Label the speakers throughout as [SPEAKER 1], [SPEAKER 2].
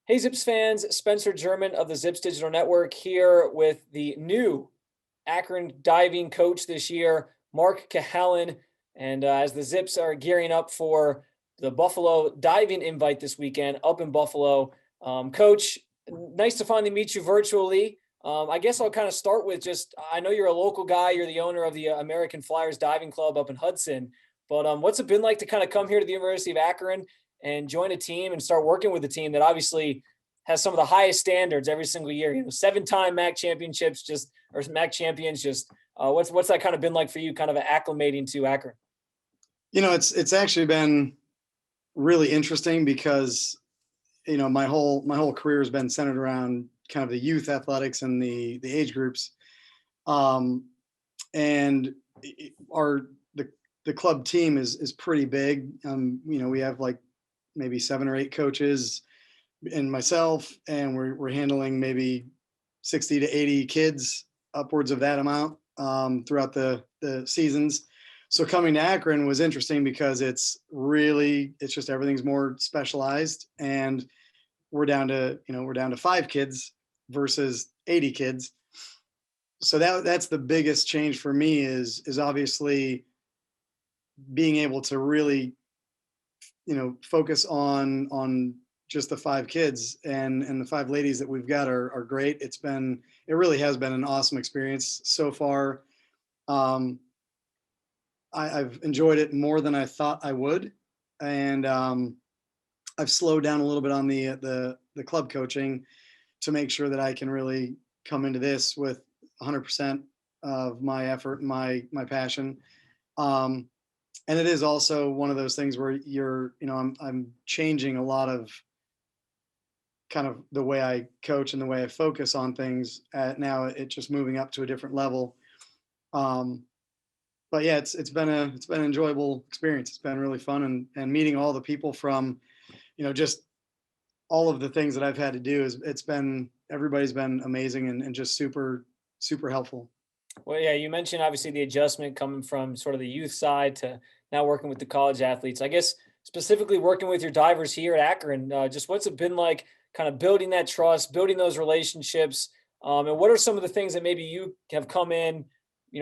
[SPEAKER 1] Hey, Zips fans, Spencer German of the Zips Digital Network here with the new Akron diving coach this year, Marc Cahalane. And as the Zips are gearing up for the Buffalo diving invite this weekend up in Buffalo, Coach, nice to finally meet you virtually. I guess I'll kind of start with I know you're a local guy, you're the owner of the American Flyers Diving Club up in Hudson, but what's it been like to kind of come here to the University of Akron and join a team and start working with a team that obviously has some of the highest standards every single year? 7-time MAC championships, or MAC champions. What's that kind of been like for you, kind of acclimating to Akron?
[SPEAKER 2] It's actually been really interesting because my whole career has been centered around kind of the youth athletics and the age groups, and the club team is pretty big. We have like maybe 7 or 8 coaches and myself, and we're handling maybe 60 to 80 kids, upwards of that amount, throughout the seasons. So coming to Akron was interesting because it's just everything's more specialized, and we're down to 5 kids versus 80 kids. So that's the biggest change for me is obviously being able to really focus on just the 5 kids, and the 5 ladies that we've got are great. It really has been an awesome experience so far. I've enjoyed it more than I thought I would, and I've slowed down a little bit on the club coaching to make sure that I can really come into this with 100% of my effort and my passion. And it is also one of those things where I'm changing a lot of kind of the way I coach and the way I focus on things. Now it's just moving up to a different level. But yeah, it's been an enjoyable experience. It's been really fun, and meeting all the people from, just all of the things that I've had to do everybody's been amazing and just super, super helpful.
[SPEAKER 1] Well, yeah, you mentioned obviously the adjustment coming from sort of the youth side to now working with the college athletes. I guess specifically working with your divers here at Akron, just what's it been like kind of building that trust, building those relationships? And what are some of the things that maybe you have come in,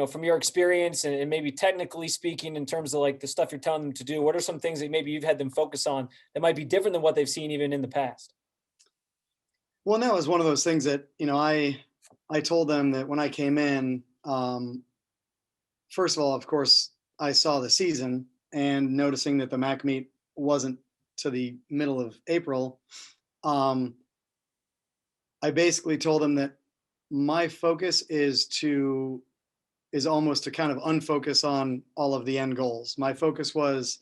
[SPEAKER 1] from your experience and maybe technically speaking in terms of like the stuff you're telling them to do? What are some things that maybe you've had them focus on that might be different than what they've seen even in the past?
[SPEAKER 2] Well, that was one of those things that, I told them that when I came in, first of all, of course, I saw the season, and noticing that the MAC meet wasn't to the middle of April. I basically told them that my focus is almost to kind of unfocus on all of the end goals. My focus was,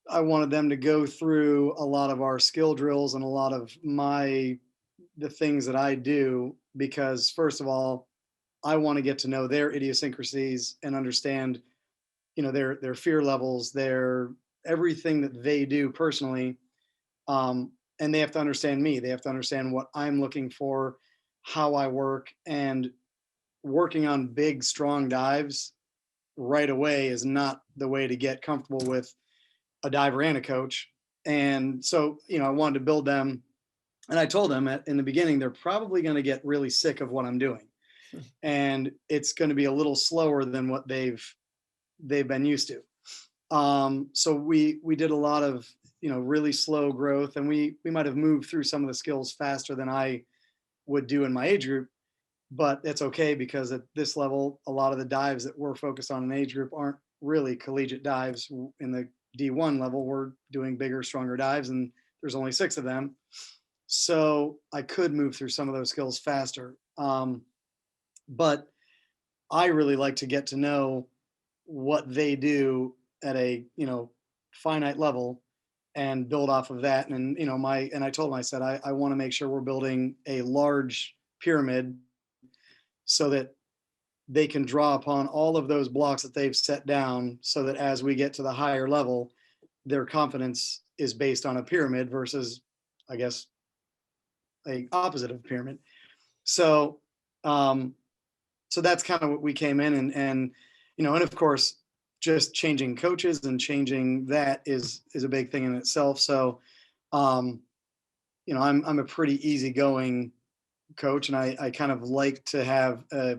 [SPEAKER 2] I wanted them to go through a lot of our skill drills and a lot of the things that I do, because first of all, I want to get to know their idiosyncrasies and understand, their fear levels, their everything that they do personally. And they have to understand me. They have to understand what I'm looking for, how I work, and working on big, strong dives right away is not the way to get comfortable with a diver and a coach. And so, I wanted to build them. And I told them in the beginning, they're probably going to get really sick of what I'm doing. And it's going to be a little slower than what they've been used to. So we did a lot of, really slow growth, and we might have moved through some of the skills faster than I would do in my age group. But it's okay, because at this level, a lot of the dives that we're focused on in age group aren't really collegiate dives. In the D1 level, we're doing bigger, stronger dives, and there's only 6 of them. So I could move through some of those skills faster. But I really like to get to know what they do at a, finite level, and build off of that. And, I told them, I said, I want to make sure we're building a large pyramid so that they can draw upon all of those blocks that they've set down, so that as we get to the higher level, their confidence is based on a pyramid versus, I guess, a opposite of a pyramid. So, so that's kind of what we came in, and of course, just changing coaches and changing that is a big thing in itself. So, I'm a pretty easygoing coach, and I kind of like to have a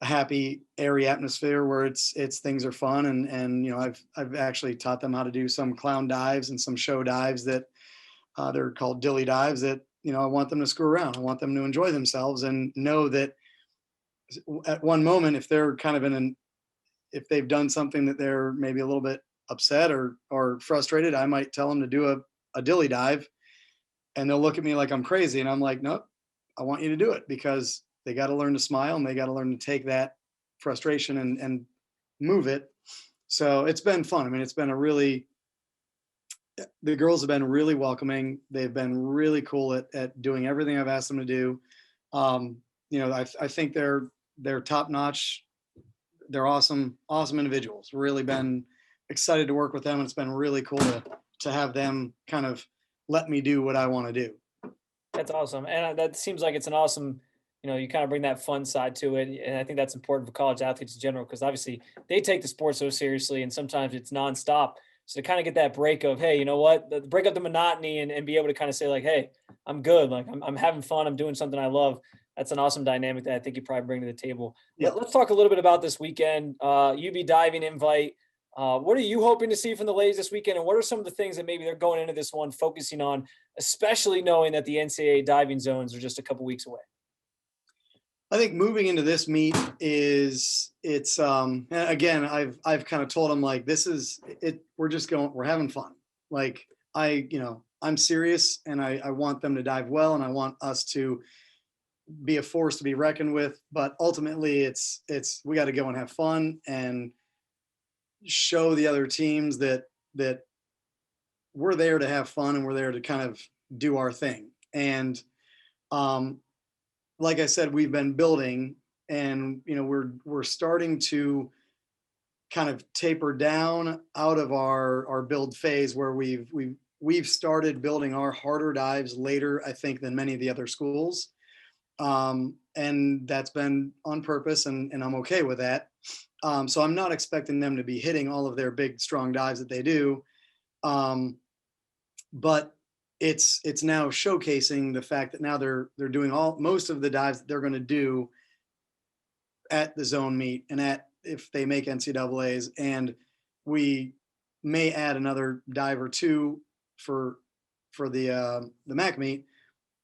[SPEAKER 2] happy, airy atmosphere where it's things are fun, and I've actually taught them how to do some clown dives and some show dives that they're called dilly dives that I want them to screw around. I want them to enjoy themselves and know that at one moment, if they're kind of if they've done something that they're maybe a little bit upset or frustrated, I might tell them to do a dilly dive, and they'll look at me like I'm crazy, and I'm like, nope, I want you to do it, because they got to learn to smile, and they got to learn to take that frustration and move it. So it's been fun. I mean, it's been the girls have been really welcoming. They've been really cool at doing everything I've asked them to do. I think they're top notch. They're awesome individuals. Really been excited to work with them, and it's been really cool to have them kind of let me do what I want to do.
[SPEAKER 1] That's awesome, and that seems like it's an awesome. You kind of bring that fun side to it, and I think that's important for college athletes in general because obviously they take the sport so seriously, and sometimes it's nonstop. So to kind of get that break of, hey, you know what, break up the monotony and be able to kind of say like, hey, I'm good, like I'm having fun, I'm doing something I love. That's an awesome dynamic that I think you probably bring to the table.
[SPEAKER 2] Yeah.
[SPEAKER 1] Let's talk a little bit about this weekend. UB diving invite. What are you hoping to see from the ladies this weekend, and what are some of the things that maybe they're going into this one focusing on, especially knowing that the NCAA diving zones are just a couple weeks away?
[SPEAKER 2] I think moving into this meet it's again, I've kind of told them like, this is it, we're having fun. Like I'm serious, and I want them to dive well, and I want us to be a force to be reckoned with, but ultimately we got to go and have fun and show the other teams that we're there to have fun, and we're there to kind of do our thing. And um like I said, we've been building, and we're starting to kind of taper down out of our build phase, where we've started building our harder dives later, I think, than many of the other schools. And that's been on purpose, and I'm okay with that. So I'm not expecting them to be hitting all of their big strong dives that they do. But it's now showcasing the fact that now they're doing most of the dives that they're going to do at the zone meet and at if they make NCAAs, and we may add another dive or two for the MAC meet.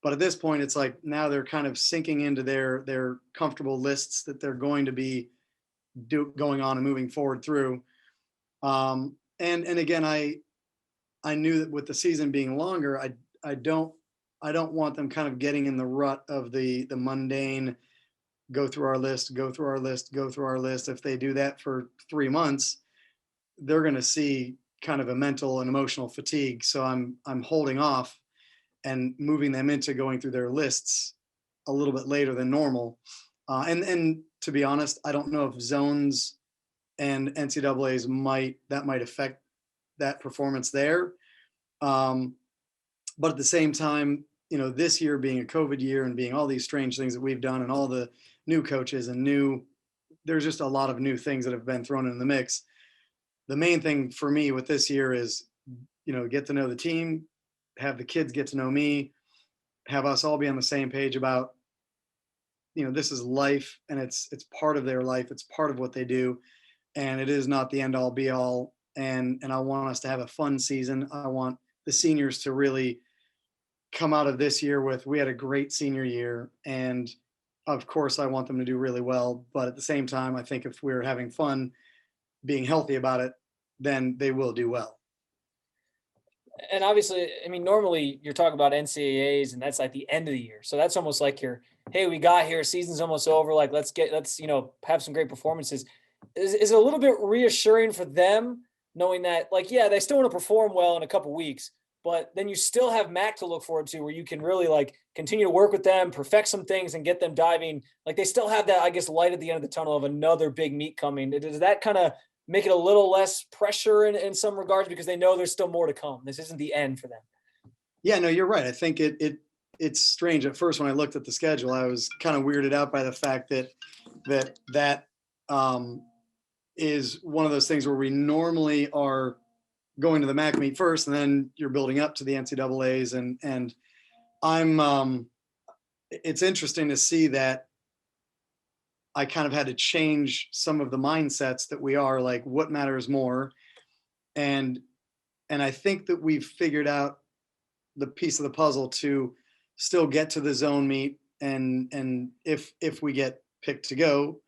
[SPEAKER 2] But at this point, it's like now they're kind of sinking into their comfortable lists that they're going to be going on and moving forward through. And again, I knew that with the season being longer, I don't want them kind of getting in the rut of the mundane, go through our list, go through our list, go through our list. If they do that for 3 months, they're going to see kind of a mental and emotional fatigue. So I'm holding off and moving them into going through their lists a little bit later than normal. And to be honest, I don't know if zones and NCAAs might affect that performance there. But at the same time, this year being a COVID year and being all these strange things that we've done, and all the new coaches and there's just a lot of new things that have been thrown in the mix. The main thing for me with this year is, get to know the team, have the kids get to know me, have us all be on the same page about, this is life, and it's part of their life. It's part of what they do. And it is not the end all be all. And I want us to have a fun season. I want the seniors to really come out of this year we had a great senior year. And of course I want them to do really well. But at the same time, I think if we're having fun, being healthy about it, then they will do well.
[SPEAKER 1] And obviously, I mean, normally you're talking about NCAAs, and that's like the end of the year. So that's almost like hey, we got here, season's almost over. Like, let's have some great performances. Is it a little bit reassuring for them knowing that, like, yeah, they still want to perform well in a couple weeks, but then you still have MAC to look forward to, where you can really like continue to work with them, perfect some things, and get them diving. Like, they still have that, I guess, light at the end of the tunnel of another big meet coming. Does that kind of make it a little less pressure in some regards, because they know there's still more to come? This isn't the end for them.
[SPEAKER 2] Yeah, no, you're right. I think it's strange. At first, when I looked at the schedule, I was kind of weirded out by the fact that is one of those things where we normally are going to the MAC meet first, and then you're building up to the NCAAs, and It's interesting to see that I kind of had to change some of the mindsets that we are like, what matters more? And I think that we've figured out the piece of the puzzle to still get to the zone meet, and if we get picked to go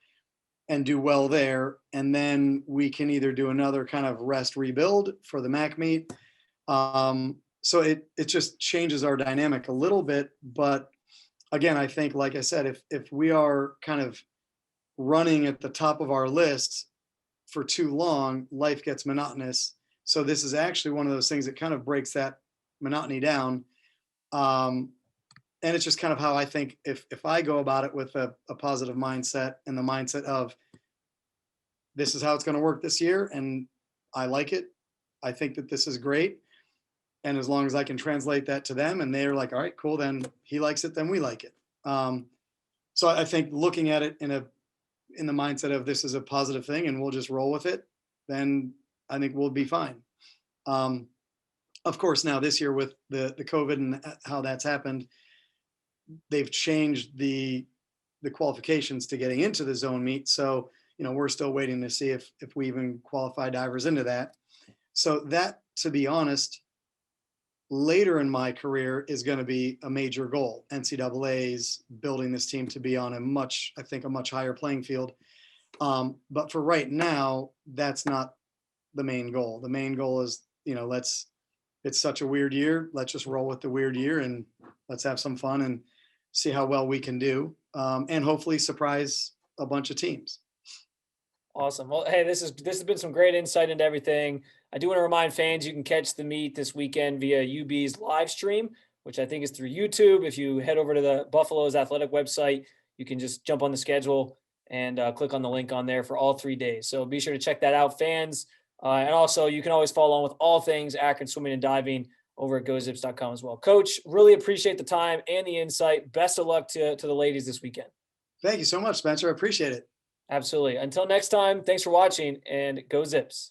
[SPEAKER 2] and do well there, and then we can either do another kind of rest rebuild for the MAC meet. So it just changes our dynamic a little bit. But again, I think, like I said, if we are kind of running at the top of our list for too long, life gets monotonous. So this is actually one of those things that kind of breaks that monotony down. And it's just kind of how I think, if I go about it with a positive mindset, and the mindset of, this is how it's going to work this year, and I like it. I think that this is great. And as long as I can translate that to them and they're like, all right, cool, then he likes it, then we like it. So I think looking at it in the mindset of, this is a positive thing and we'll just roll with it, then I think we'll be fine. Of course, now this year with the COVID and how that's happened, they've changed the qualifications to getting into the zone meet. So, we're still waiting to see if we even qualify divers into that. So that, to be honest, later in my career is going to be a major goal. NCAA's building this team to be on a much higher playing field. But for right now, that's not the main goal. The main goal is, it's such a weird year. Let's just roll with the weird year and let's have some fun and see how well we can do. And hopefully surprise a bunch of teams.
[SPEAKER 1] Awesome. Well, hey, this has been some great insight into everything. I do want to remind fans you can catch the meet this weekend via UB's live stream, which I think is through YouTube. If you head over to the Buffalo's athletic website, you can just jump on the schedule and click on the link on there for all 3 days. So be sure to check that out, fans. And also, you can always follow on with all things Akron swimming and diving over at gozips.com as well. Coach, really appreciate the time and the insight. Best of luck to the ladies this weekend.
[SPEAKER 2] Thank you so much, Spencer. I appreciate it.
[SPEAKER 1] Absolutely. Until next time, thanks for watching, and go Zips.